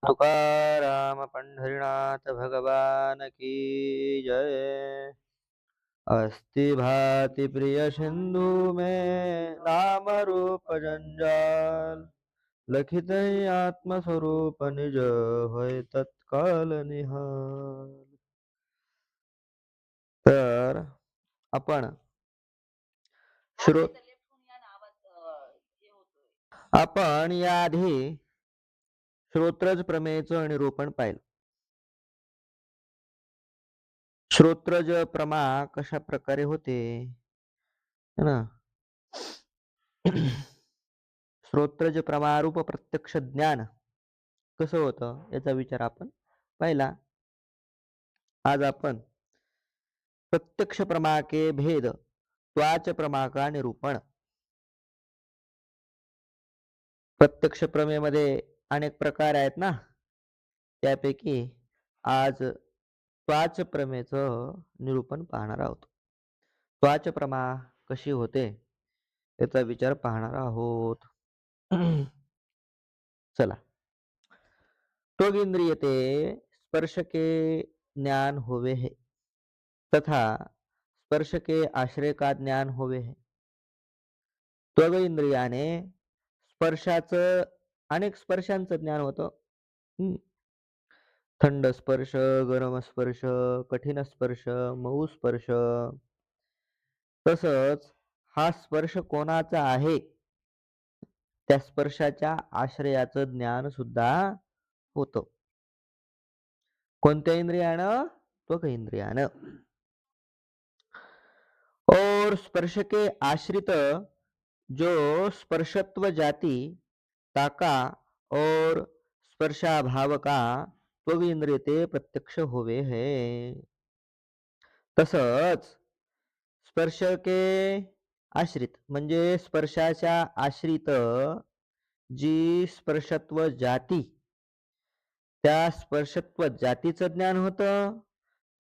तुकाराम पंढरीनाथ भगवान की जय। अस्ति भाति प्रिय सिंधु में नाम रूप जंजाल, लखित आत्म स्वरूप निज होय तत्काल निहाल। तर आपण श्रोत आपण याआधी श्रोत्रज प्रमेयचं निरूपण पाहिलं. श्रोत्रज प्रमा कशा प्रकारे होते है ना. श्रोत्रज प्रमारूप प्रत्यक्ष ज्ञान कसं होतं याचा विचार आपण पाहिला. आज आपण प्रत्यक्ष प्रमा के भेद त्वाच प्रमा का निरूपण. प्रत्यक्ष प्रमेमध्ये अनेक प्रकार आहेत ना, त्यापैकी आज त्वाच प्रमेयचं निरूपण पाहणार आहोत. त्वाच प्रमा कशी होते याचा विचार पाहणार आहोत. चला. त्वगिंद्रियते स्पर्श के ज्ञान होवे है तथा स्पर्श के आश्रय का ज्ञान होवे है. त्वग इंद्रियाने स्पर्शाचं अनेक स्पर्शांचं ज्ञान होतं. थंड स्पर्श, गरम स्पर्श, कठीण स्पर्श, मऊ स्पर्श. तसंच हा स्पर्श कोणाचा आहे त्या स्पर्शाच्या आश्रयाचं ज्ञान सुद्धा होतं. कोणत्या इंद्रियानं? त्वक इंद्रियानं. और स्पर्श के आश्रित जो स्पर्शत्व जाति ताका और स्पर्शाभाव का त्वग इंद्रिय ते प्रत्यक्ष होवे है. तसंच स्पर्श के आश्रित म्हणजे स्पर्शाच्या आश्रित जी स्पर्शत्व जाती त्या स्पर्शत्व जातीचं ज्ञान होतं.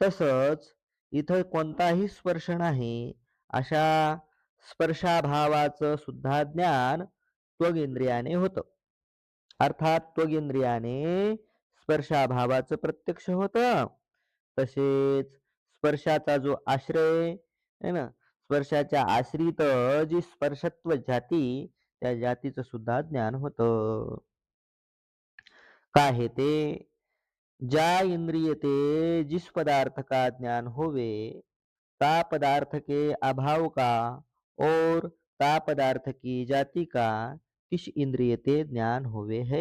तसंच इथं कोणताही स्पर्श नाही अशा स्पर्शाभावाचं सुद्धा ज्ञान त्वगेंद्रियाने होतं. अर्थात त्वगेंद्रियाने स्पर्शाभावाचं प्रत्यक्ष होतं. तसेच स्पर्शाचा जो आश्रय आहे ना, स्पर्शाच्या आश्रित जी स्पर्शत्व जाती त्या जातीचं सुद्धा ज्ञान होतं. काय आहे ते? ज्या इंद्रिय ते जिस पदार्थ का ज्ञान होवे ता पदार्थ के अभाव का और ता पदार्थ की जाति का किस इंद्रिय ते ज्ञान होवे है.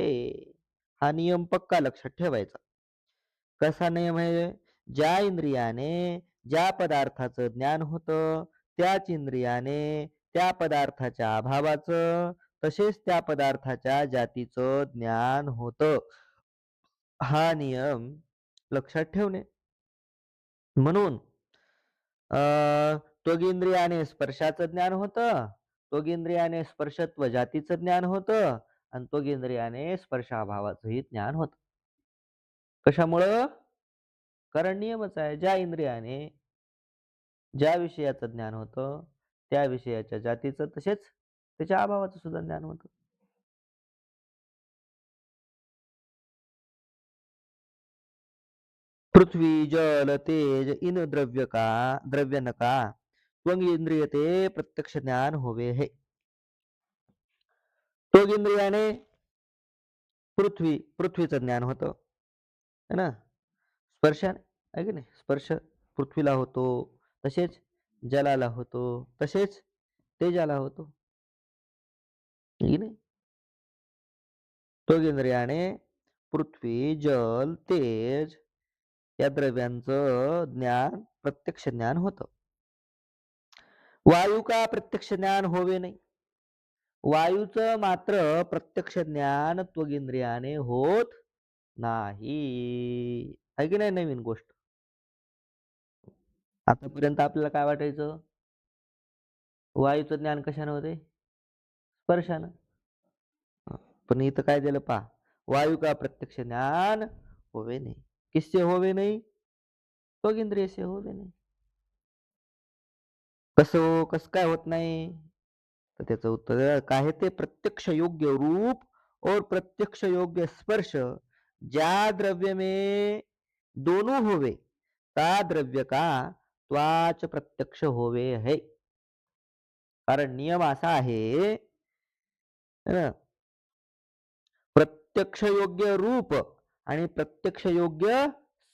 हा नियम पक्का लक्षात ठेवायचा. कसा नियम आहे? ज्या इंद्रियाने ज्या पदार्थाचं ज्ञान होतं त्याच इंद्रियाने त्या पदार्थाच्या अभावाचं तसेच त्या पदार्थाच्या जातीचं ज्ञान होतं. हा नियम लक्षात ठेवणे. म्हणून त्वगिंद्रियाने स्पर्शाचं ज्ञान होतं, त्वगिंद्रियाने स्पर्शत्व जातीचं ज्ञान होतं आणि त्वगिंद्रियाने स्पर्शाभावाचंही ज्ञान होतं. कशामुळं? कारण नियमच आहे. ज्या इंद्रियाने ज्या विषयाचं ज्ञान होतं त्या विषयाच्या जातीचं तसेच त्याच्या अभावाचं सुद्धा ज्ञान होतं. पृथ्वी जल तेज इन द्रव्य नका त्वंग इंद्रिय ते प्रत्यक्ष ज्ञान होवे है. त्वग इंद्रियाने पृथ्वीचं ज्ञान होतं है ना. स्पर्शाने आहे की नाही. स्पर्श पृथ्वीला होतो, तसेच जलाला होतो, तसेच तेजाला होतो की नाही. त्वग इंद्रियाने पृथ्वी जल तेज या द्रव्यांचं ज्ञान प्रत्यक्ष ज्ञान होतं. वायू का प्रत्यक्ष ज्ञान होवे नाही. वायूचं मात्र प्रत्यक्ष ज्ञान त्वगिंद्रियाने होत नाही. आहे की नाही नवीन गोष्ट. आतापर्यंत आपल्याला काय वाटायचं? वायूचं ज्ञान कशाने होते? स्पर्शानं. पण इथं काय दिलं पहा. वायू का प्रत्यक्ष ज्ञान होवे नाही. किससे होवे नाही? त्वगिंद्रिय से होवे नाही. कसं काय होत नाही? तर त्याचं उत्तर काय आहे ते? प्रत्यक्ष योग्य रूप और प्रत्यक्ष योग्य स्पर्श ज्या द्रव्य में दोनों होवे ता द्रव्य का त्वाच प्रत्यक्ष होवे है. कारण नियम असा आहे है ना, प्रत्यक्ष योग्य रूप आणि प्रत्यक्ष योग्य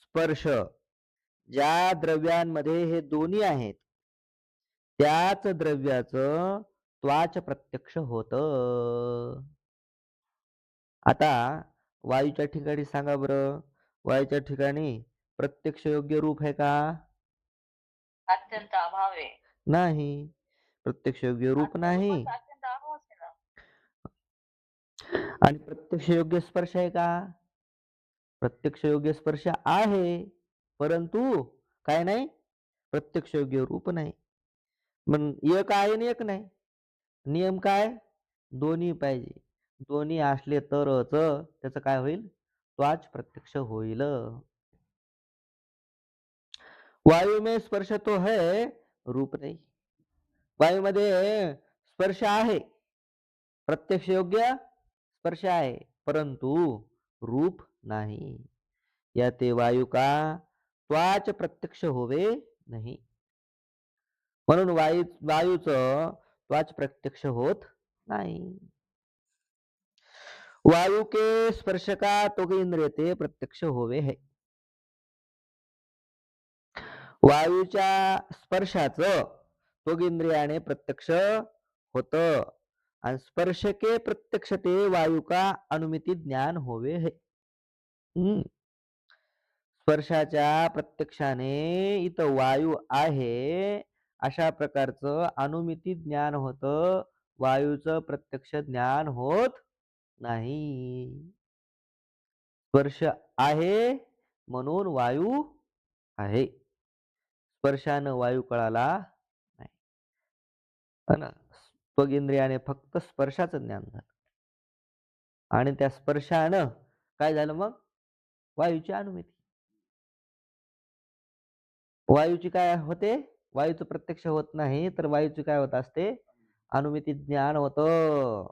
स्पर्श ज्या द्रव्यांमध्ये हे दोन्ही आहेत त्याच द्रव्याचं त्वाच प्रत्यक्ष होतं. आता वायूच्या ठिकाणी सांगा बरं, वायूच्या ठिकाणी प्रत्यक्ष योग्य रूप आहे का? अत्यंत अभाव आहे. नाही. प्रत्यक्ष योग्य रूप नाही आत्मरूपाचा अत्यंत अभावच आहे ना. आणि प्रत्यक्ष योग्य स्पर्श आहे का? प्रत्यक्ष योग्य स्पर्श आहे, परंतु काय नाही? प्रत्यक्ष योग्य रूप नाही. मग एक आहे आणि एक नाही. नियम काय? दोन्ही पाहिजे. दोन्ही असले तरच त्याचं काय होईल? त्वाच प्रत्यक्ष होईल. वायु में स्पर्श तो है, रूप नाही. वायूमध्ये स्पर्श आहे, प्रत्यक्ष योग्य स्पर्श आहे, परंतु रूप नाही. या ते वायू का त्वाच प्रत्यक्ष होवे नाही. म्हणून वायूचं त्वाच प्रत्यक्ष होत नाही. वायु के स्पर्श का त्वग इंद्रिय ते प्रत्यक्ष होवे है. वायूच्या स्पर्शाचं त्वग इंद्रियाने प्रत्यक्ष होतं आणि स्पर्श के प्रत्यक्ष ते वायू का अनुमिती ज्ञान होवे है. स्पर्शाच्या प्रत्यक्षाने इथं वायू आहे अशा प्रकारचं अनुमिती ज्ञान होतं. वायूचं प्रत्यक्ष ज्ञान होत नाही. स्पर्श आहे म्हणून वायू आहे. स्पर्शानं वायू कळाला नाही. ना त्वगिंद्रियाने फक्त स्पर्शाचं ज्ञान झालं आणि त्या स्पर्शानं काय झालं मग? वायूची अनुमिती. वायूची काय होते? वायूचं प्रत्यक्ष होत नाही, तर वायूची काय होत असते? अनुमिती ज्ञान होतं.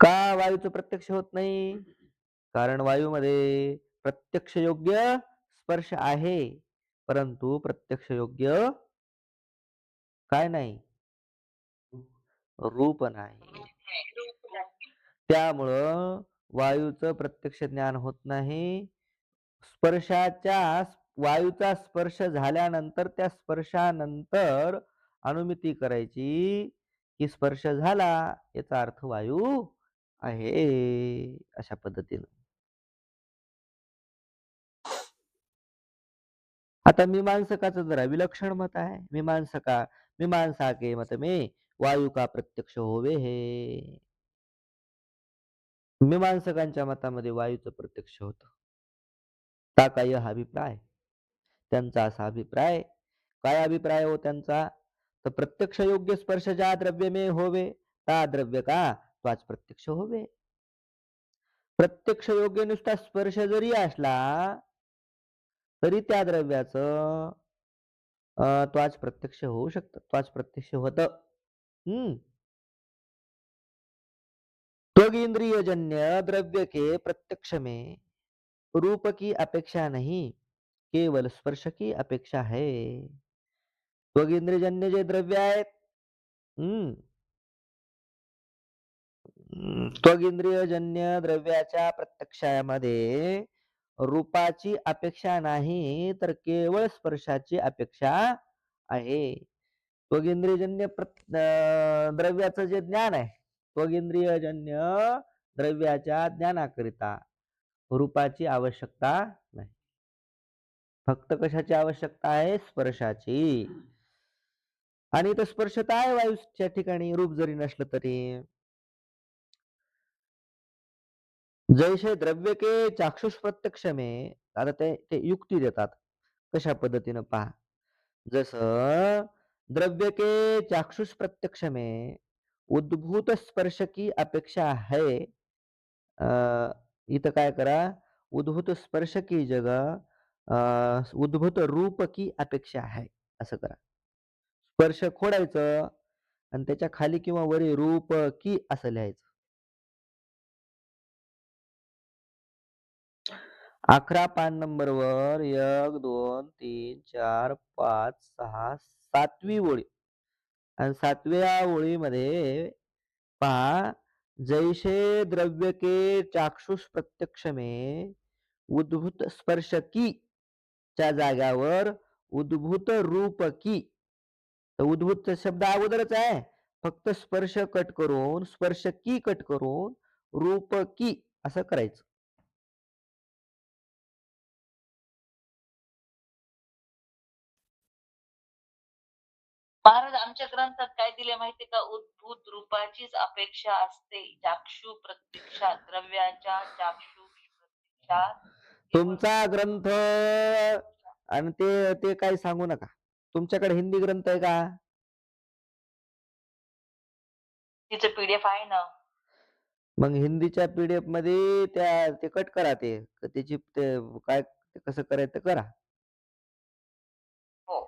का वायूचं प्रत्यक्ष होत नाही? कारण वायूमध्ये प्रत्यक्ष योग्य स्पर्श आहे, परंतु प्रत्यक्ष योग्य काय नाही? रूप नाही. त्यामुळं वायूचं प्रत्यक्ष ज्ञान होत नाही. वायूचा स्पर्श झाल्यानंतर त्या स्पर्शानंतर अनुमिती करायची की स्पर्श झाला याचा अर्थ वायू आहे अशा पद्धतीनं. आता मीमांसकाचं जरा विलक्षण मत आहे. मीमांसा के मत में वायू का प्रत्यक्ष होवे है. मीमांसकांच्या मतामध्ये वायूचं प्रत्यक्ष होतं. का यह अभिप्राय? त्यांचा असा अभिप्राय. काय अभिप्राय हो त्यांचा? तर प्रत्यक्ष योग्य स्पर्श ज्या द्रव्य में होवे ता द्रव्य का त्वाच प्रत्यक्ष होवे. प्रत्यक्ष योग्य नुसता स्पर्श जरी असला तरी त्या द्रव्याचं त्वाच प्रत्यक्ष होऊ शकतं. त्वाच प्रत्यक्ष होतं. त्वग इंद्रियजन्य द्रव्य के प्रत्यक्ष में रूप की अपेक्षा नहीं, केवल स्पर्श की अपेक्षा है. त्वग इंद्रियजन्य जे द्रव्य आहेत, त्वग इंद्रियजन्य द्रव्याच्या प्रत्यक्षामध्ये रूपाची अपेक्षा नाही, तर केवळ स्पर्शाची अपेक्षा आहे. त्वगिंद्रियजन्य द्रव्याचं जे ज्ञान आहे, त्वगिंद्रियजन्य द्रव्याच्या ज्ञानाकरिता रूपाची आवश्यकता नाही. फक्त कशाची आवश्यकता आहे? स्पर्शाची. आणि तो स्पर्श तर आहे वायूच्या ठिकाणी, रूप जरी नसलं तरी. जैसे द्रव्य के चाक्षुष प्रत्यक्ष में, आता ते युक्ती देतात कशा पद्धतीनं पहा. जसं द्रव्य के चाक्षुष प्रत्यक्ष में उद्भूत स्पर्श की अपेक्षा है. इथं काय करा, उद्भूत स्पर्श की जगह उद्भूत रूप की अपेक्षा है असं करा. स्पर्श खोडायचं आणि त्याच्या खाली किंवा वरी रूप की असं लिहायचं. 11 पान नंबरवर 1, 2, 3, 4, 5, 6, 7वी ओळी आणि 7व्या ओळीमध्ये पहा, जैसे द्रव्य के चाक्षुष प्रत्यक्ष में उद्भूत स्पर्श की च्या जाग्यावर उद्भूत रूप की. तर उद्भूत शब्द अगोदरच आहे. फक्त स्पर्श कट करून स्पर्श की कट करून रूप की असं करायचं. महाराज आमच्या ग्रंथात काय दिले माहितीये का? उद्भूत रूपाचीच अपेक्षा असते. चाक्षु प्रत्यक्षात द्रव्याच्या चाक्षु प्रत्यक्षात केवळ तुमचा ग्रंथ आणि ते ते काही सांगू नका. तुमच्याकडे हिंदी ग्रंथ आहे का? तिचं पीडीएफ आहे ना. मग हिंदीच्या पीडीएफ मध्ये ते कट करा ते. त्याची ते काय ते कसं करायचं ते करा. हो.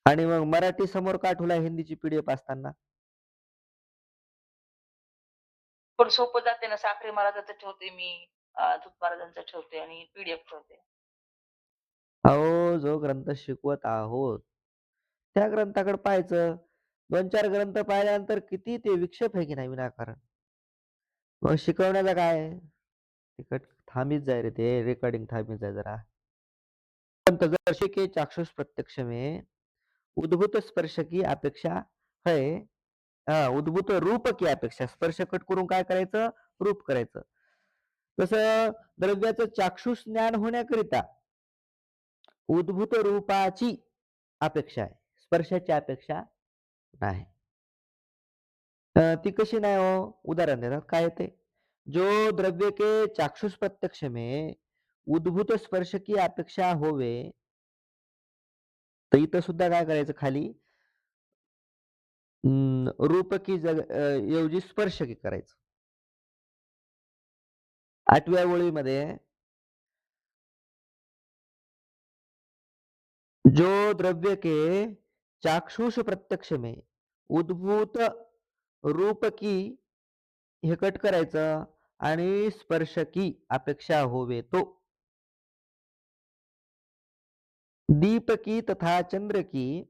आणि मग मराठी समोर का ठेवला हिंदीची पीडीएफ असताना? पण सोपं जाते ना. साखरे महाराजांचं ठेवते मी, दूध महाराजांचं ठेवते आणि पीडीएफ ठेवते. अहो, जो ग्रंथ शिकवत आहोत, त्या ग्रंथाकडे पाहायचं. 2-4 ग्रंथ पाहिल्यानंतर किती ते विक्षेप आहे की नाही विनाकारण. मग शिकवण्याचं काय? तिकट थांबीत जाय रे ते रेकॉर्डिंग थांबीत जाय जरा. जैसे के चाक्षुष प्रत्यक्ष में उद्भूत स्पर्श की अपेक्षा है. उद्भूत रूप की अपेक्षा. स्पर्श कट करून काय करायचं? रूप करायचं. तसं द्रव्याचं चाक्षुष ज्ञान होण्याकरिता उद्भूत रूपाची अपेक्षा आहे. स्पर्शाची अपेक्षा नाही. ती कशी नाही हो? उदाहरण देतात. काय येते? जो द्रव्य के चाक्षुष प्रत्यक्ष में उद्भूत स्पर्श की अपेक्षा होवे, तर इथं सुद्धा काय करायचं खाली रूप की ऐवजी स्पर्श की करायचं. 8व्या ओळीमध्ये जो द्रव्य के चाक्षुष प्रत्यक्ष में उद्भूत रूप की हे कट करायचं आणि स्पर्श की अपेक्षा होवे तो दीप की तथा चंद्र की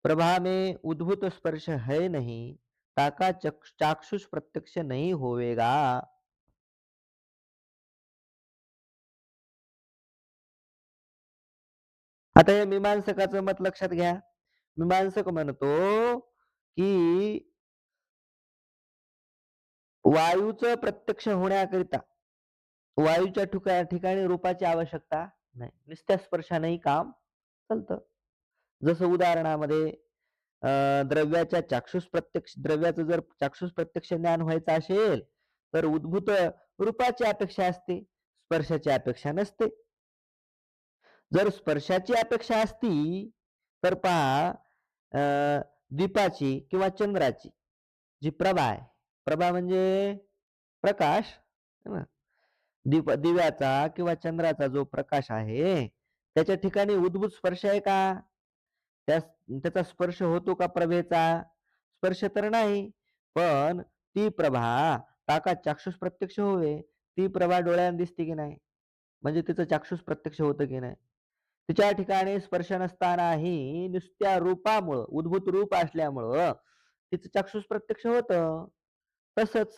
प्रभा में उद्भूत स्पर्श है नहीं, ताका चाक्षुष प्रत्यक्ष नहीं होवेगा. आता या मीमांसकाचं मत लक्षात घ्या. मीमांसक म्हणतो की वायूचं प्रत्यक्ष होण्याकरिता वायूच्या ठिकाणी रूपाची आवश्यकता नाही. नुसत्या स्पर्शानेही काम चालतं. जसं उदाहरणामध्ये द्रव्याचं जर चाक्षुष प्रत्यक्ष ज्ञान व्हायचं असेल, तर उद्भूत रूपाची अपेक्षा असते, स्पर्शाची अपेक्षा नसते. जर स्पर्शाची अपेक्षा असती, तर पहा दीपाची किंवा चंद्राची जी प्रभा आहे, प्रभा म्हणजे प्रकाश है ना? दिव्याचा किंवा चंद्राचा जो प्रकाश आहे, त्याच्या ठिकाणी उद्भूत स्पर्श आहे का? त्याचा स्पर्श होतो का प्रभेचा? स्पर्श तर नाही. पण ती प्रभा ताका चाक्षुष प्रत्यक्ष होवे. ती प्रभा डोळ्याने दिसते की नाही? म्हणजे तिचं चाक्षुष प्रत्यक्ष होतं की नाही? तिच्या ठिकाणी स्पर्श नसतानाही नुसत्या रूपामुळं, उद्भूत रूप असल्यामुळं तिचं चाक्षुष प्रत्यक्ष होतं. तसंच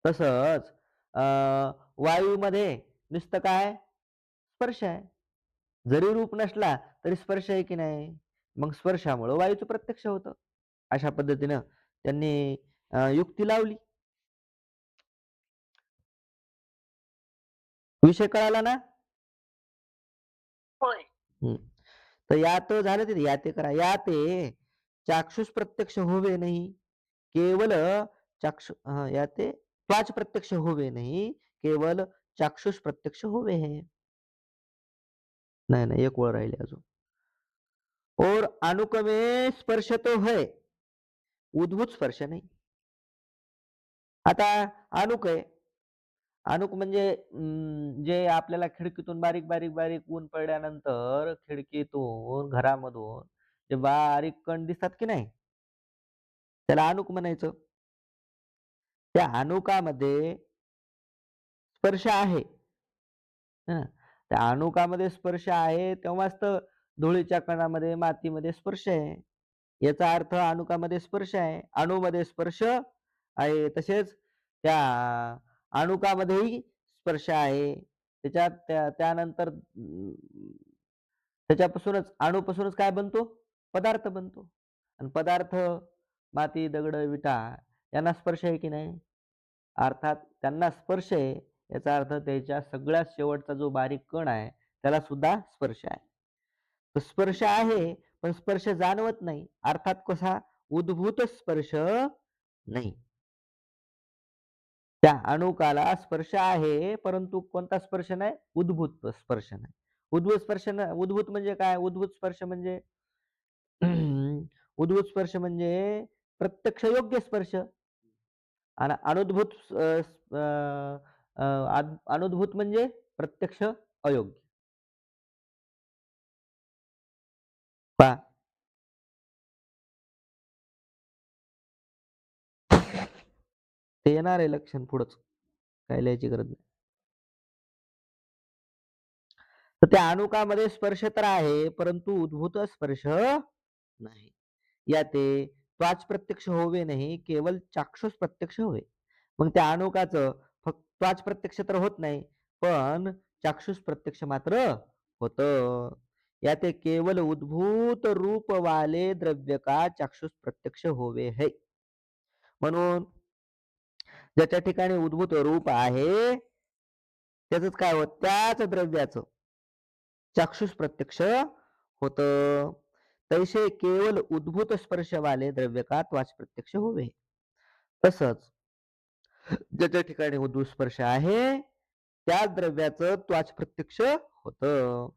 तसंच वायूमध्ये नुसतं काय? स्पर्श आहे. जरी रूप नसला तरी स्पर्श आहे की नाही? मग स्पर्शामुळं वायूचं प्रत्यक्ष होतं. अशा पद्धतीनं त्यांनी युक्ती लावली. विषय कळाला ना? होय. हं. तर यात झालं ते याते करा. याते चाक्षुष प्रत्यक्ष होवे नाही. केवल याते त्वाच प्रत्यक्ष होवे नाही. केवल चाक्षुष प्रत्यक्ष होवे है. नाही, एक ओळ राहिली अजून. और अनुक में स्पर्श तो है, उद्भूत स्पर्श नाही. आता अनुक आहे. अनुक म्हणजे जे आपल्याला खिडकीतून बारीक बारीक बारीक ऊन पडल्यानंतर खिडकीतून घरामधून जे बारीक कण दिसतात की नाही, त्याला अनुक म्हणायचं. त्या अनुकामध्ये स्पर्श आहे, है ना. त्या अणुकामध्ये स्पर्श आहे तेव्हाच तर धुळीच्या कणामध्ये, मातीमध्ये स्पर्श आहे. याचा अर्थ अणुकामध्ये स्पर्श आहे. अणूमध्ये स्पर्श आहे. तसेच त्या अणुकामध्येही स्पर्श आहे. त्याच्यात त्यानंतर त्याच्यापासूनच अणूपासूनच काय बनतो? पदार्थ बनतो. आणि पदार्थ माती, दगड, विटा यांना स्पर्श आहे की नाही? अर्थात त्यांना स्पर्श आहे. याचा अर्थ त्याच्या सगळ्यात शेवटचा जो बारीक कण आहे, त्याला सुद्धा स्पर्श आहे. तर स्पर्श आहे, पण स्पर्श जाणवत नाही. अर्थात कसा? उद्भूत स्पर्श नाही. त्या अणुकाला स्पर्श आहे, परंतु कोणता स्पर्श नाही? उद्भूत स्पर्श नाही. उद्भूत म्हणजे काय? उद्भूत स्पर्श म्हणजे उद्भूत स्पर्श म्हणजे प्रत्यक्ष योग्य स्पर्श आणि अनुभूत अनुभूत म्हणजे प्रत्यक्ष अयोग्य. पहा ते येणार आहे लक्षण पुढंच. काय लिहायची गरज नाही. तर त्या अणुकामध्ये स्पर्श तर आहे, परंतु उद्भूत स्पर्श नाही. या ते त्वाच प्रत्यक्ष होवे नाही, केवळ चाक्षुष प्रत्यक्ष होय. मग त्या अणुकाचं फक्त त्वाच प्रत्यक्ष तर होत नाही, पण चाक्षुष प्रत्यक्ष मात्र होतं. या ते केवळ उद्भूत रूप वाले द्रव्य का चाक्षुष प्रत्यक्ष होवे है. म्हणून ज्याच्या ठिकाणी उद्भूत रूप आहे त्याच काय होत? त्याच द्रव्याचं चाक्षुष प्रत्यक्ष होतं. तैसे केवळ उद्भूत स्पर्शवाले द्रव्य का त्वाच प्रत्यक्ष होवे. तसंच ज्याच्या ठिकाणी उद्भूत स्पर्श आहे त्या द्रव्याचं त्वाच प्रत्यक्ष होतं.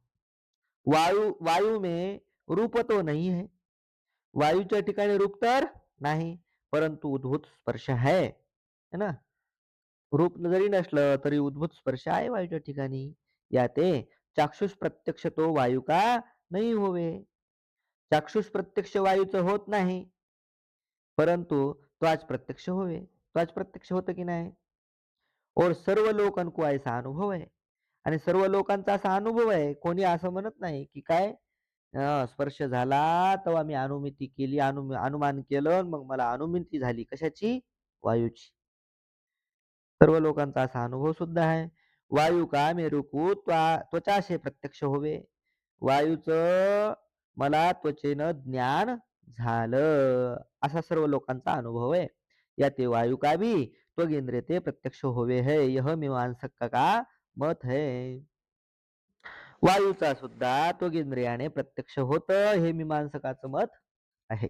वायु में रूप तो नहीं है. वायूच्या ठिकाणी रूप तर नाही, परंतु उद्भूत स्पर्श है ना. रूप जरी नसलं तरी उद्भूत स्पर्श आहे वायूच्या ठिकाणी. या ते चाक्षुष प्रत्यक्ष तो वायू का नाही होवे. चाक्षुष प्रत्यक्ष वायूचं होत नाही, परंतु त्वाच प्रत्यक्ष होवे. त्वाच प्रत्यक्ष होतं की नाही? और सर्व लोकांना को ऐसा अनुभव आहे. आणि सर्व लोकांचा असा अनुभव आहे. कोणी असं म्हणत नाही की काय स्पर्श झाला तेव्हा मी अनुमिती केली, अनुमान केलं, मग मला अनुमिती झाली. कशाची? वायूची. सर्व लोकांचा असा अनुभव सुद्धा आहे. वायू का मेरुकू त्वचाशे प्रत्यक्ष होवे. वायूचं मला त्वचेनं ज्ञान झालं, असा सर्व लोकांचा अनुभव आहे. या ते वायू का भी त्वगेंद्रिय ते प्रत्यक्ष होवे है, यह मीमांसक का मत है. वायूचा सुद्धा त्वगेंद्रियाने प्रत्यक्ष होत, हे मीमांसकाचं मत आहे.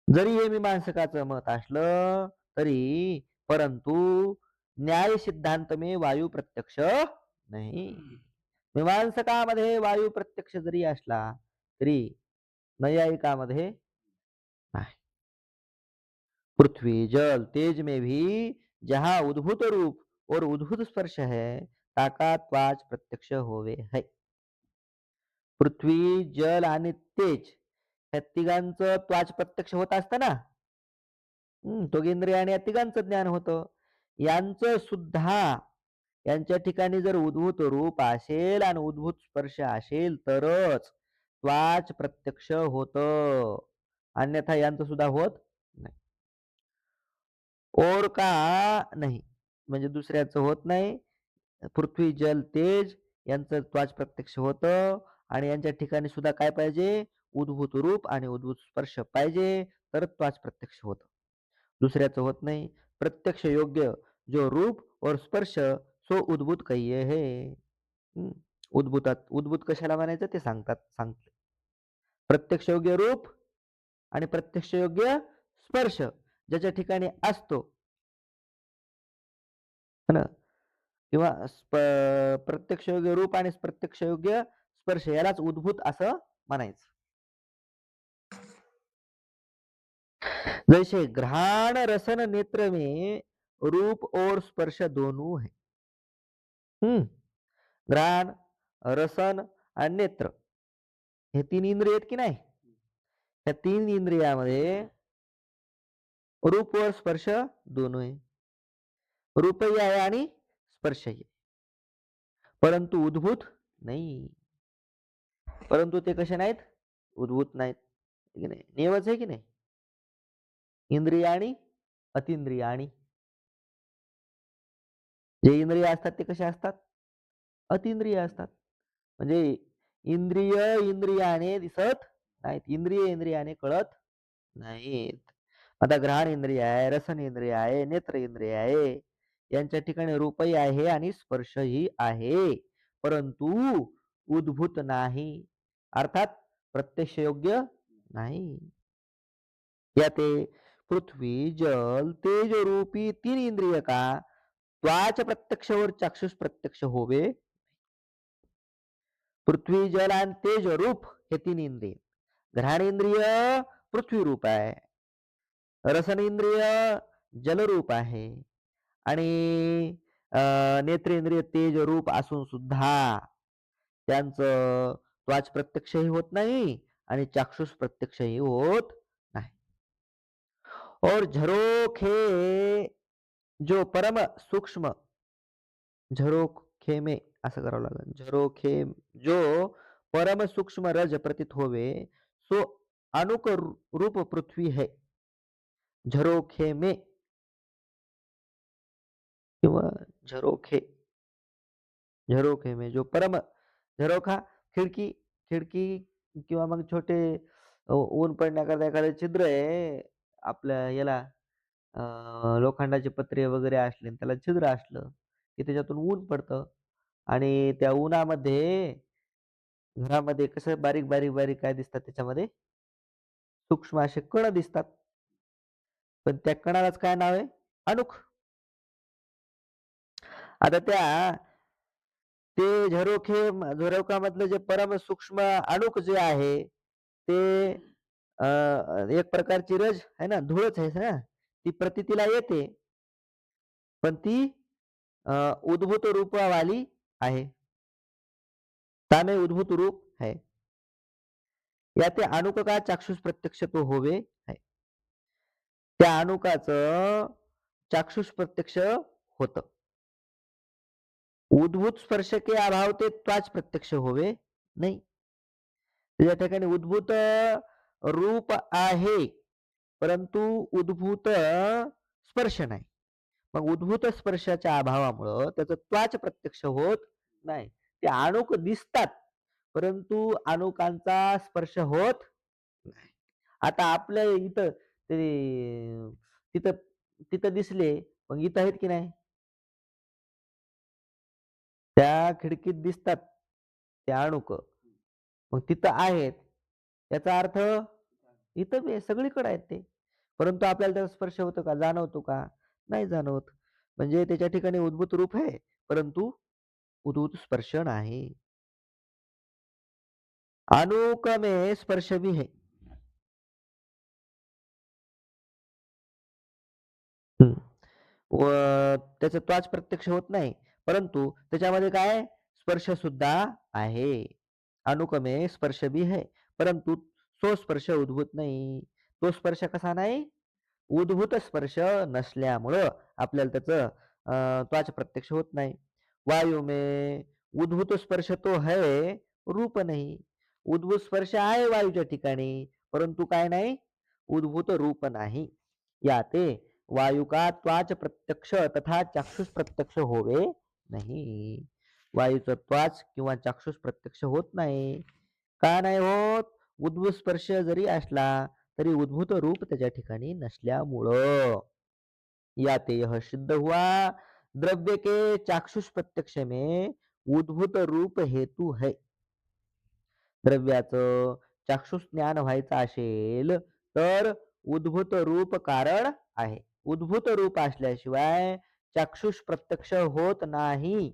जरी हे मीमांसकाचं मत असलं तरी परंतु न्याय सिद्धांत में वायू प्रत्यक्ष नाही. मीमांसकामध्ये वायू प्रत्यक्ष जरी असला तरी नैयायिकामध्ये नाही. पृथ्वी जल तेज में भी जहाँ उद्भूत रूप और उद्भूत स्पर्श है ताका त्वाच प्रत्यक्ष होवे है. पृथ्वी जल आणि तेज या तिघांचं त्वाच प्रत्यक्ष होत असतं ना. त्वगेंद्रिय आणि या तिघांचं ज्ञान होतं. यांचं सुद्धा यांच्या ठिकाणी जर उद्भूत रूप असेल आणि उद्भूत स्पर्श असेल तरच त्वाच प्रत्यक्ष होतं. अन्यथा यांचं सुद्धा होत नाही. और का नाही म्हणजे दुसऱ्याचं होत नाही. पृथ्वी जल तेज यांचं त्वाच प्रत्यक्ष होतं आणि यांच्या ठिकाणी सुद्धा काय पाहिजे? उद्भूत रूप आणि उद्भूत स्पर्श पाहिजे, तर त्वाच प्रत्यक्ष होतं. दुसऱ्याचं होत नाही. प्रत्यक्ष योग्य जो रूप और स्पर्श सो उद्भूत कहिये है. उद्भूत कशाला म्हणायचं ते सांगते. प्रत्यक्ष योग्य रूप आणि प्रत्यक्ष योग्य स्पर्श ज्याच्या ठिकाणी असतो है ना, किंवा प्रत्यक्ष योग्य रूप आणि प्रत्यक्ष योग्य स्पर्श यालाच उद्भूत असं म्हणायचं. जैसे घ्राण रसन नेत्र में रूप और स्पर्श दोनों है. घ्राण, रसन आणि नेत्र हे तीन इंद्रिय आहेत की नाही. त्या तीन इंद्रियामध्ये रूप और स्पर्श दोनों आहे. रूपही आहे आणि स्पर्शही. परंतु उद्भूत नाही. परंतु ते कसे नाहीत? उद्भूत नाहीत. आहे की नाही? नियमच आहे की नाही? इंद्रियाणी, अतींद्रियाणी. जे इंद्रिय असतात ते कसे असतात? अतींद्रिय असतात. म्हणजे इंद्रिय इंद्रियाने दिसत नाहीत. इंद्रिय इंद्रियाने कळत नाहीत. आता घ्राण इंद्रिय आहे, रसन इंद्रिय आहे, नेत्र इंद्रिय आहे. यांच्या ठिकाणी रूपही आहे आणि स्पर्शही आहे. परंतु उद्भूत नाही. अर्थात प्रत्यक्ष योग्य नाही. या ते पृथ्वी, जल, तेज रूपी तीन इंद्रिय का त्वाच प्रत्यक्षवर चाक्षुष प्रत्यक्ष होवे. पृथ्वी, जल आणि तेज रूप हे तीन इंद्रिय. घ्राणेंद्रिय पृथ्वी रूप आहे. रसनेंद्रिय जलरूप आहे आणि नेत्रेंद्रिय तेज रूप असून सुद्धा त्यांचं त्वाच प्रत्यक्षही होत नाही आणि चाक्षुष प्रत्यक्षही होत नाही. और झरोखे जो परम सूक्ष्म झरोखे में असं करावं लागेल. झरोखे जो परम सूक्ष्म रज प्रतीत होवे सो अणुक रूप पृथ्वी है. झरोखे में किंवा झरोखे झरोखे में जो परम झरोखा खिडकी खिडकी किंवा मग छोटे ऊन पडण्याकरता एखादं छिद्र आहे आपल्या याला लोखंडाचे पत्रे वगैरे असले आणि त्याला छिद्र असलं की त्याच्यातून ऊन पडतं आणि त्या उन्हामध्ये घरामध्ये कसं बारीक बारीक बारीक काय दिसतात त्याच्यामध्ये सूक्ष्म असे कण दिसतात. पण त्या कणालाच काय नाव आहे? अणुक. आता त्या ते झरोखामधलं जे परम सूक्ष्म अणुक जे आहे ते एक प्रकारची रज आहे ना, धूळच आहे ना, ती प्रतीतीला येते. पण ती उद्भूत रूपावाली आहे. तामे उद्भूत रूप है. या ते अणुक का चाक्षुष प्रत्यक्ष तो होवे है. त्या अणुकाचं चाक्षुष प्रत्यक्ष होतं. उद्भूत स्पर्श के अभाव ते त्वाच प्रत्यक्ष होवे नाही. या ठिकाणी उद्भूत रूप आहे परंतु उद्भूत स्पर्श नाही. मग उद्भूत स्पर्शाच्या अभावामुळं त्याचं त्वाच प्रत्यक्ष होत नाही. ते अणुक दिसतात परंतु अणुकांचा स्पर्श होत नाही. आता आपल्या इथं ते तिथं तिथं दिसले मग इथं आहेत की नाही? त्या खिडकीत दिसतात ते अणुक. मग तिथं आहेत. याचा अर्थ इथं बी सगळीकडे आहेत ते. परंतु आपल्याला त्याचा स्पर्श होतो का? जाणवतो का? नाही जाणवत. म्हणजे त्याच्या ठिकाणी उद्भूत रूप आहे, परंतु उद्भूत स्पर्श नाही. अणुक में स्पर्श भी है. हं. व त्याचा त्वाच प्रत्यक्ष होत नाही. परंतु त्याच्यामध्ये काय स्पर्श सुद्धा आहे. अणुक में स्पर्श भी है, परंतु तो स्पर्श उद्भूत नाही. तो स्पर्श कसा नाही? उद्भूत स्पर्श नसल्यामुळं आपल्याला त्याचं त्वाच प्रत्यक्ष होत नाही. वायु में उद्भूत स्पर्श तो है, रूप नहीं. उद्भूत स्पर्श आहे वायूच्या ठिकाणी, परंतु काय नाही? उद्भूत रूप नाही. या ते वायु का त्वाच प्रत्यक्ष तथा चाक्षुष प्रत्यक्ष होवे नाही. वायूचं त्वाच किंवा चाक्षुष प्रत्यक्ष होत नाही. का नाही होत? उद्भूत स्पर्श जरी असला तरी उद्भूत रूप त्याच्या ठिकाणी नसल्यामुळं. याते यह सिद्ध हुआ द्रव्य के चाक्षुष प्रत्यक्ष में उद्भूत रूप हेतु है. द्रव्याचं चाक्षुष ज्ञान व्हायचं असेल तर उद्भूत रूप कारण आहे. उद्भूत रूप असल्याशिवाय चाक्षुष प्रत्यक्ष होत नाही.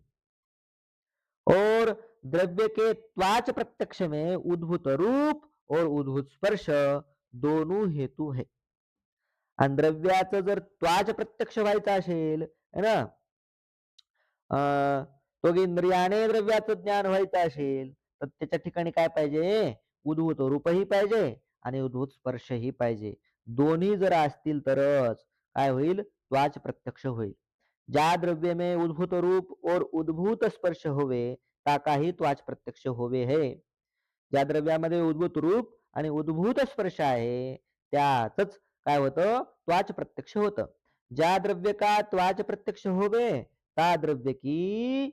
और द्रव्य के त्वाच प्रत्यक्ष में उद्भूत रूप और उद्भूत स्पर्श दोनों हेतु है. आणि द्रव्याचं जर त्वाच प्रत्यक्ष व्हायचं असेल है ना तो इंद्रियाने द्रव्याचं ज्ञान व्हायचं असेल तर त्याच्या ठिकाणी काय पाहिजे? उद्भूत रूपही पाहिजे आणि उद्भूत स्पर्शही पाहिजे. दोन्ही जर असतील तरच काय होईल? त्वाच प्रत्यक्ष होईल. ज्या द्रव्य में उद्भूत रूप और उद्भूत स्पर्श होवे ताकाही त्वाच प्रत्यक्ष होवे है. ज्या द्रव्यामध्ये उद्भूत रूप आणि उद्भूत स्पर्श आहे त्याच काय होतं त्वाच प्रत्यक्ष होतं. ज्या द्रव्य का त्वाच प्रत्यक्ष होवे ता द्रव्य की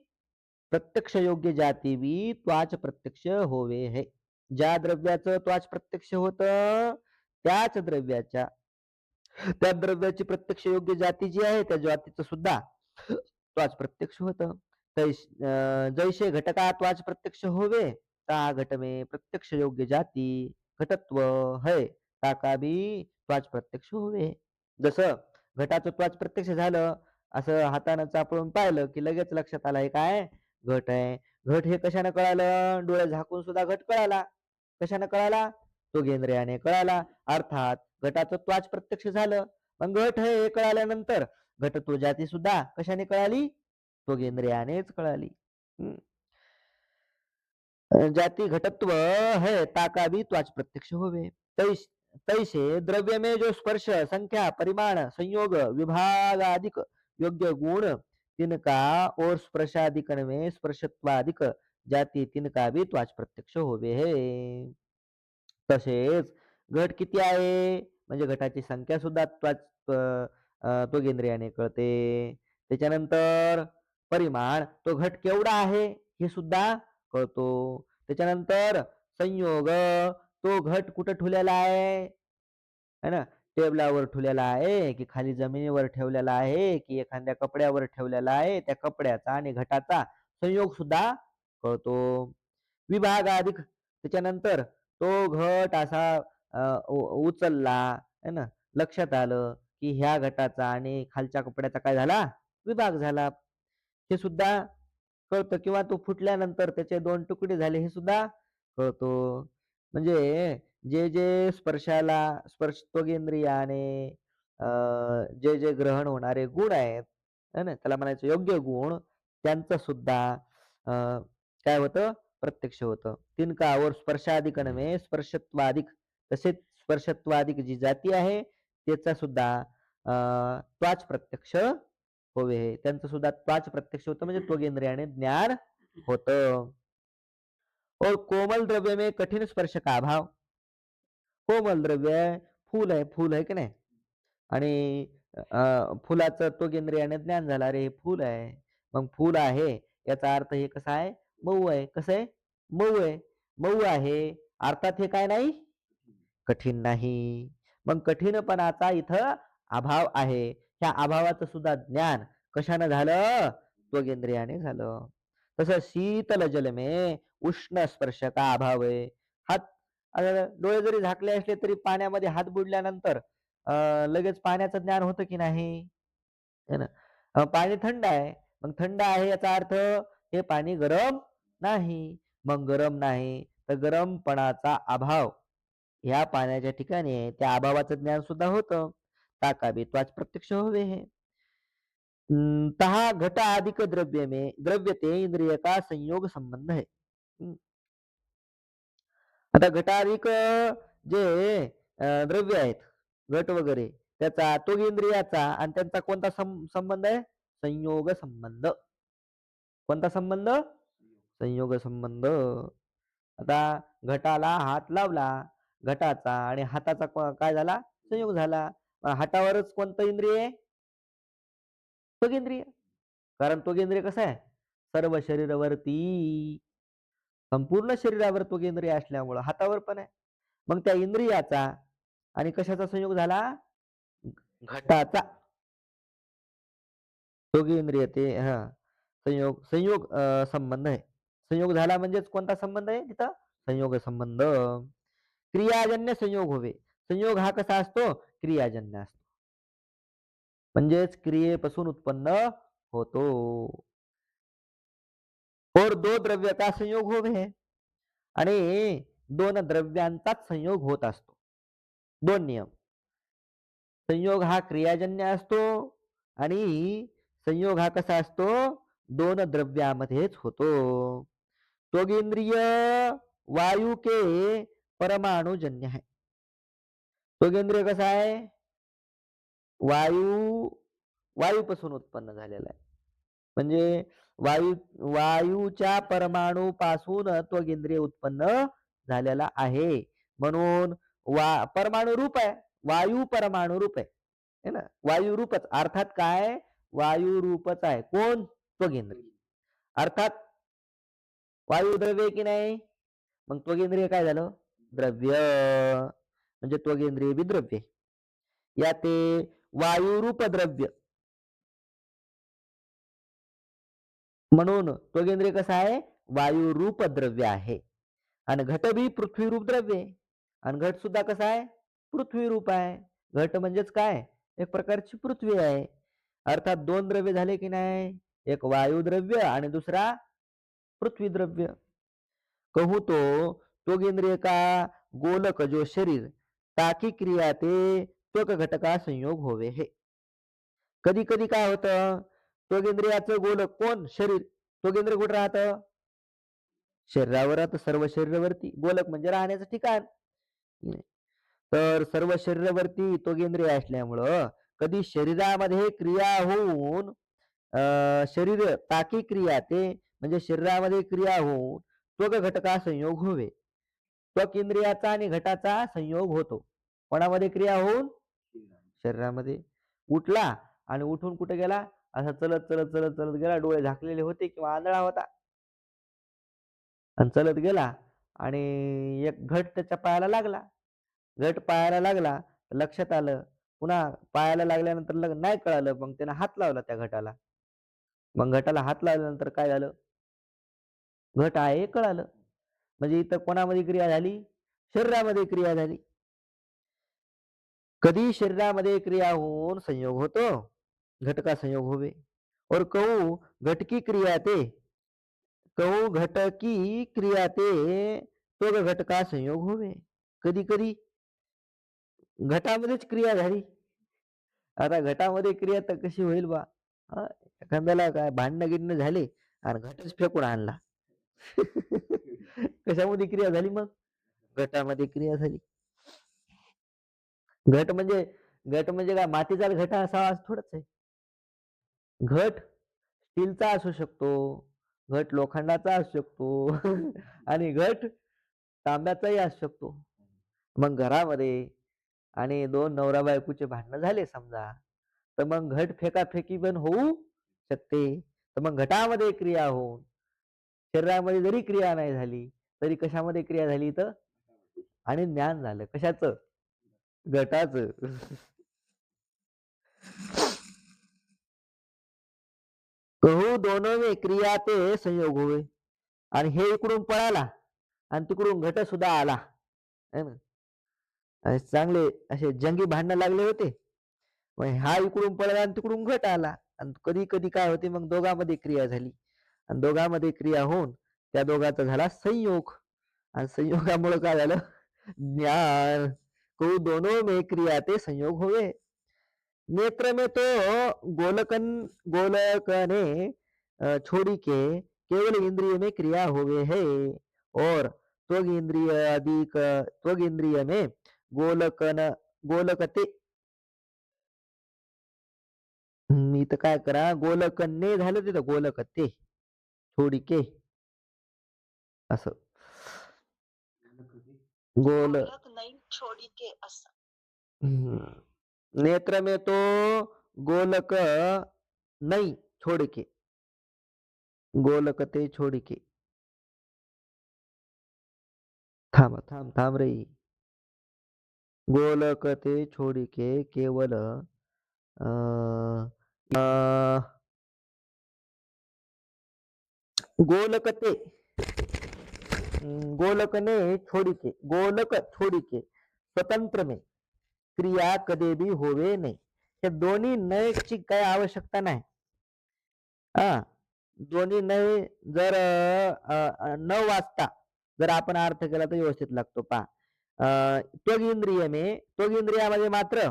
प्रत्यक्ष योग्य जाती भी त्वाच प्रत्यक्ष होवे है. ज्या द्रव्याचं त्वाच प्रत्यक्ष होतं त्याच द्रव्याच्या त्या द्रव्याची प्रत्यक्ष योग्य जाती जी आहे त्या जातीचं सुद्धा त्वाच प्रत्यक्ष होतं. जैसे घटका त्वाच प्रत्यक्ष होवे ता घट में प्रत्यक्ष योग्य जाती घटत्व है ताका बी त्वाच प्रत्यक्ष होवे. जसं घटाचं त्वाच प्रत्यक्ष झालं असं हातानं चापळून पाहिलं की लगेच लक्षात आलं हे काय घट आहे. घट हे कशानं कळालं डोळे झाकून सुद्धा घट कळाला. कशानं कळाला त्वगेंद्रियाने कळाला. अर्थात घटाचं त्वाच प्रत्यक्ष झालं. मग घट आहे हे कळाल्यानंतर घटत्व जाती सुद्धा कशाने कळाली त्वगेंद्रियानेच कळाली. जाति घटत्व है ताका भी त्वाच प्रत्यक्ष होवे. तैसे द्रव्य में जो स्पर्श संख्या परिमाण संयोग विभागादिक योग्य गुण तिनका और स्पर्शादिकन में स्पर्शत्वादिक जाती तिनका भी त्वाच प्रत्यक्ष होवे है. तसेच घट किती आहे म्हणजे घटाची संख्या सुद्धा त्वगेंद्रियाने कळते. त्याच्यानंतर परिमाण तो घट केवढा आहे हे सुद्धा कळतो. त्याच्यानंतर संयोग तो घट कुठं ठेवलेला आहे है ना टेबलावर ठेवलेला आहे की खाली जमिनीवर ठेवलेला आहे की एखाद्या कपड्यावर ठेवलेला आहे त्या कपड्याचा आणि घटाचा संयोग सुद्धा कळतो. विभाग अधिक त्याच्यानंतर तो घट असा उचलला है ना लक्षात आलं की ह्या घटाचा आणि खालच्या कपड्याचा काय झाला विभाग झाला हे सुद्धा कळतं किंवा तो फुटल्यानंतर त्याचे दोन तुकडे झाले हे सुद्धा कळतो. म्हणजे जे जे स्पर्शाला स्पर्श त्वगेंद्रियाने जे जे ग्रहण होणारे गुण आहेत है ना त्याला म्हणायचं योग्य गुण त्यांचं सुद्धा काय होतं प्रत्यक्ष होतं. तिनका और स्पर्शादिकन में स्पर्शत्वादिक तसेच स्पर्शत्वादिक जी जाती आहे त्याचा सुद्धा त्वाच प्रत्यक्ष होवे. त्यांचं सुद्धा त्वाच प्रत्यक्ष होतं म्हणजे त्वगेंद्रियाने ज्ञान होतं. और कोमल द्रव्य में कठिन स्पर्श का अभाव. कोमल द्रव्य आहे फूल आहे की नाही आणि फुलाचं त्वगेंद्रियाने ज्ञान झालं अरे हे फूल आहे. मग फूल आहे याचा अर्थ हे कसं आहे मऊ आहे. कसं आहे मऊ आहे. मऊ आहे अर्थात हे काय नाही कठीण नाही. मग कठीणपणाचा इथं अभाव आहे. ह्या अभावाचं सुद्धा ज्ञान कशानं झालं त्वगेंद्रियाने झालं. तसं शीतल जल में उष्ण स्पर्श का अभाव आहे. हात डोळे जरी झाकले असले तरी पाण्यामध्ये हात बुडल्यानंतर लगेच पाण्याचं ज्ञान होतं की नाही है ना. पाणी थंड आहे मग थंड आहे याचा अर्थ हे पाणी गरम नाही. मग गरम नाही तर गरमपणाचा अभाव ह्या पाण्याच्या ठिकाणी आहे त्या अभावाचं ज्ञान सुद्धा होतं. ताकाबी त्वाच प्रत्यक्ष होवे है. तहा घट अधिक द्रव्य में द्रव्य ते इंद्रिय का संयोग संबंध है. आता घटाधिक जे द्रव्य आहेत घट वगैरे त्याचा त्वगेंद्रियाचा आणि त्यांचा कोणता संबंध आहे संयोग संबंध. कोणता संबंध संयोग संबंध. आता घटाला हात लावला घटाचा आणि हाताचा काय झाला संयोग झाला. हातावरच कोणतं इंद्रिय आहे त्वगेंद्रिय. कारण त्वगेंद्रिय कसं आहे सर्व शरीरावरती संपूर्ण शरीरावर त्वगेंद्रिय असल्यामुळं हातावर पण आहे. मग त्या इंद्रियाचा आणि कशाचा संयोग झाला घटाचा. त्वगेंद्रिय ते संयोग संयोग संबंध आहे. संयोग झाला म्हणजेच कोणता संबंध आहे तिथं संयोग संबंध. क्रियाजन्य संयोग होवे. संयोग हा कसा असतो क्रियाजन्य असतो म्हणजेच क्रियेपासून उत्पन्न होतो. और दो द्रव्य का संयोग होवे आणि दोन द्रव्यांचाच संयोग होत असतो. दोन नियम संयोग हा क्रियाजन्य असतो आणि संयोग हा कसा असतो दोन द्रव्यामध्येच होतो. त्वगेंद्रिय वायु के परमाणुजन्य है. त्वगेंद्रिय कसा आहे वायू वायूपासून उत्पन्न झालेला आहे. म्हणजे वायू वायूच्या परमाणूपासून त्वग इंद्रिय उत्पन्न झालेला आहे. म्हणून परमाणु रूप आहे. वायू परमाणु रूप आहे. है ना? वायू रूपच अर्थात काय? वायू रूपच आहे. कोण? त्वगिंद्रिय. अर्थात वायू द्रव्य आहे की नाही? मग त्वगिंद्रिय काय झालं? द्रव्य. म्हणजे त्वगिंद्रिय बी द्रव्य. या ते वायुरूप द्रव्य. म्हणून त्वगिंद्रिय कसं आहे? वायुरूप द्रव्य आहे. आणि घट बी पृथ्वीरूप द्रव्य आहे. आणि घट सुद्धा कसा आहे? पृथ्वी रूप आहे. घट म्हणजेच काय? एक प्रकारची पृथ्वी आहे. अर्थात दोन द्रव्य झाले की नाही? एक वायू द्रव्य आणि दुसरा पृथ्वी द्रव्य. कहू तो त्वगिंद्रिय का गोलक जो शरीर ताकी क्रिया ते त्वक घटका संयोग होवे हे. कधी कधी काय होतं? त्वगिंद्रियाचं गोलक कोण? शरीर. त्वगिंद्रिय कुठं राहतं? शरीरावर राहतं. सर्व शरीरावरती. गोलक म्हणजे राहण्याचं ठिकाण. तर सर्व शरीरावरती त्वगिंद्रिय असल्यामुळं कधी शरीरामध्ये क्रिया होऊन शरीर ताकी क्रिया ते म्हणजे शरीरामध्ये क्रिया होऊन त्वक घटका संयोग होवे. त्वक इंद्रियाचा आणि घटाचा संयोग होतो. कोणामध्ये क्रिया होऊन? शरीरामध्ये. उठला आणि उठून कुठे गेला? असा चलत चलत चलत चलत गेला. डोळे झाकलेले होते किंवा आंधळा होता आणि चलत गेला आणि एक घट त्याच्या पायाला लागला. घट पायाला लागला लक्षात आलं. पुन्हा पायाला लागल्यानंतर नाही कळालं. मग त्यानं हात लावला त्या घटाला. मग घटाला हात लावल्यानंतर काय झालं? घट आहे हे कळालं. म्हणजे इथं कोणामध्ये क्रिया झाली? शरीरामध्ये क्रिया झाली. कधी शरीरामध्ये क्रिया होऊन संयोग होतो? घट का संयोग होवे. और कहू घटकी क्रिया ते कहू घटकी क्रिया ते तो घट का संयोग होवे. कधी कधी घटामध्येच क्रिया झाली. आता घटामध्ये क्रिया तर कशी होईल बा? एखाद्याला काय भांडणं-गिंडणं झाले आणि घटच फेकून आणला. कशामध्ये क्रिया झाली मग? घटामध्ये क्रिया झाली. घट म्हणजे घट म्हणजे काय मातीचा घट असावा असं थोडंच आहे. घट स्टीलचा असू शकतो, घट लोखंडाचा असू शकतो आणि घट तांब्याचाही असू शकतो. मग घरामध्ये आणि दोन नवरा बायकोचे भांडणं झाले समजा, तर मग घट फेकाफेकी पण होऊ शकते. तर मग घटामध्ये क्रिया होऊन शरीरामध्ये जरी क्रिया नाही झाली, तरी कशामध्ये क्रिया झाली इथं? आणि ज्ञान झालं. कशाचं? घटाचं. कहू दोनों में क्रिया ते संयोग होय. आणि हे इकडून पळाला आणि तिकडून घट सुद्धा आला. है ना? आणि चांगले असे जंगी भांडणं लागले होते. मग हा इकडून पळाला आणि तिकडून घट आला. आणि कधी कधी काय होते मग दोघांमध्ये क्रिया झाली. आणि दोघांमध्ये क्रिया होऊन त्या दोघांचा झाला संयोग. आणि संयोगामुळे काय झालं? ज्ञान. कहू दोनों में क्रिया ते संयोग होवे. नेत्र में तो गोलकने छोड़ी के केवल इंद्रिय में क्रिया हुए है और त्वग इंद्रिय में गोलकन गोलकते इथं काय करा गोलकन्ने झालं तिथं गोलकते छोडी के असं गोल गोलक नाही छोडी के असं. नेत्र में तो गोलक नहीं छोड़ के गोलकते छोड़ के थांब थांब थांब रे गोलकते छोड़ के केवल गोलकते गोलकने छोड़ के गोलक छोड़ के स्वतंत्र में क्रिया कधी बी होवे नाही. हे दोन्ही नयची काय आवश्यकता नाही. दोन्ही नय जर न वाचता जर आपण अर्थ केला तर व्यवस्थित लागतो. पहा त्वग इंद्रियामध्ये मात्र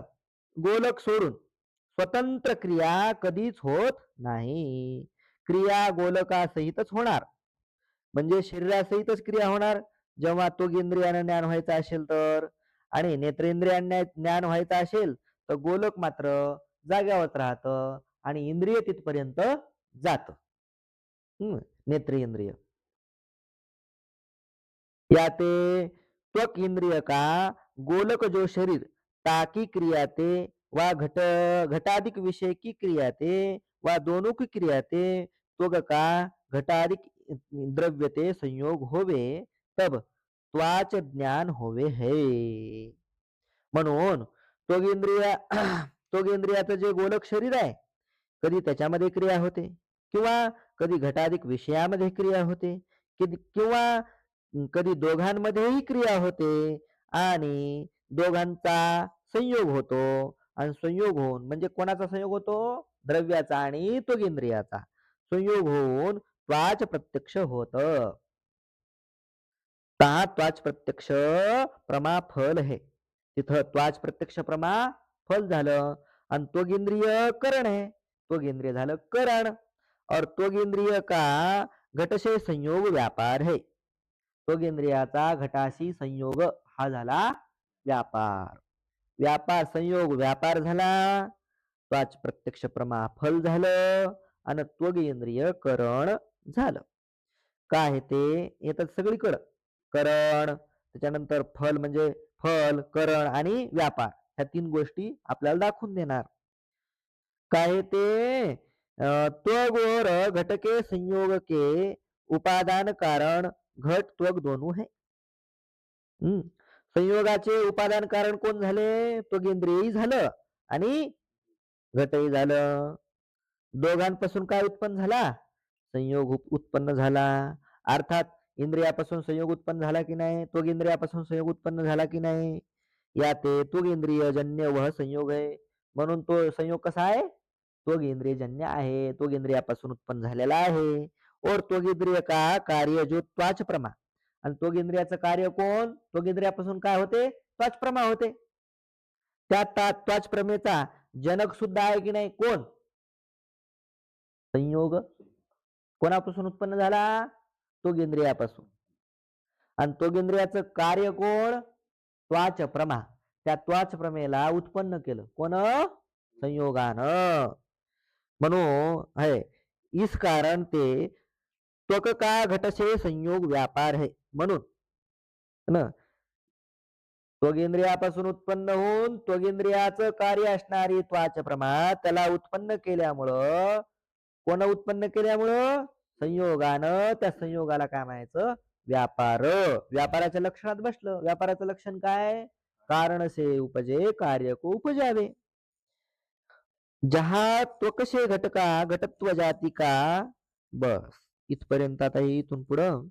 गोलक सोडून स्वतंत्र क्रिया कधीच होत नाही. क्रिया गोलकासहितच होणार. म्हणजे शरीरासहितच क्रिया होणार जेव्हा त्वग इंद्रियाने ज्ञान व्हायचं असेल तर. आणि नेत्रेंद्रियांना ज्ञान व्हायचं असेल तर गोलक मात्र जाग्यावरच राहतं. आणि इंद्रिय तिथपर्यंत जात. नेत्रेंद्रिय. याते त्वक इंद्रिय का गोलक जो शरीर ताकी क्रियाते वा घटाधिक विषय की क्रियाते वा दोनों की क्रियाते त्वग का घटाधिक द्रव्यते संयोग होवे तब त्वाच ज्ञान होवे है. म्हणून त्वगेंद्रिया त्वगेंद्रियाचं जे गोलक शरीर आहे कधी त्याच्यामध्ये क्रिया होते किंवा कधी घटाधिक विषयामध्ये क्रिया होते किंवा कधी दोघांमध्येही क्रिया होते आणि दोघांचा संयोग होतो आणि संयोग होऊन म्हणजे कोणाचा संयोग होतो द्रव्याचा आणि त्वगेंद्रियाचा संयोग होऊन त्वाच प्रत्यक्ष होत. त्वाच प्रत्यक्ष प्रमा फल है. तिथं त्वाच प्रत्यक्ष प्रमा फल झालं आणि त्वगेंद्रिय करण आहे. त्वगेंद्रिय झालं करण और त्वगेंद्रिय का घट से संयोग व्यापार है. त्वगेंद्रियाचा घटाशी संयोग हा झाला व्यापार. व्यापार संयोग व्यापार झाला. त्वाच प्रत्यक्ष प्रमा फल झालं आणि त्वगेंद्रिय करण झालं. काय आहे ते येतात सगळीकडं. करण त्याच्यानंतर फल म्हणजे फल करण आणि व्यापार ह्या तीन गोष्टी आपल्याला दाखवून देणार. काय ते त्वग और घटके संयोग के उपादान कारण घट त्वग दोनों है. संयोगाचे उपादान कारण कोण झाले त्वगेंद्रियही झालं आणि घटही झालं. दोघांपासून काय उत्पन्न झाला संयोग उत्पन्न झाला. अर्थात इंद्रियापासून संयोग उत्पन्न झाला की नाही त्वगेंद्रियापासून संयोग उत्पन्न झाला की नाही या ते त्वगेंद्रिय जन्य वह संयोग आहे. म्हणून तो संयोग कसा आहे त्वगेंद्रिय जन्य आहे. त्वगेंद्रियापासून उत्पन्न झालेला आहे. और त्वगेंद्रिय का कार्य जो त्वाच प्रमा आणि त्वगेंद्रियाचं कार्य कोण त्वगेंद्रियापासून काय होते त्वाच प्रमा होते. त्या त्वाच प्रमेचा जनक सुद्धा आहे की नाही कोण संयोग कोणापासून उत्पन्न झाला त्वगेंद्रियापासून आणि त्वगेंद्रियाचं कार्य कोण त्वाच प्रमा त्या त्वाच प्रमेला उत्पन्न केलं कोण संयोगानं. म्हणून है इस कारण ते त्वक का घटसे संयोग व्यापार है. म्हणून ना त्वगेंद्रियापासून उत्पन्न होऊन त्वगेंद्रियाचं कार्य असणारी त्वाच प्रमा त्याला उत्पन्न केल्यामुळं कोण उत्पन्न केल्यामुळं संयोगानं त्या संयोगाला काय म्हणायचं व्यापार. व्यापाराच्या लक्षणात बसलं. व्यापाराचं लक्षण काय कारण से उपजे कार्य को उपजावे. जहा त्वकशे घटका घटत्व जाती का बस इथपर्यंत. आता इथून पुढं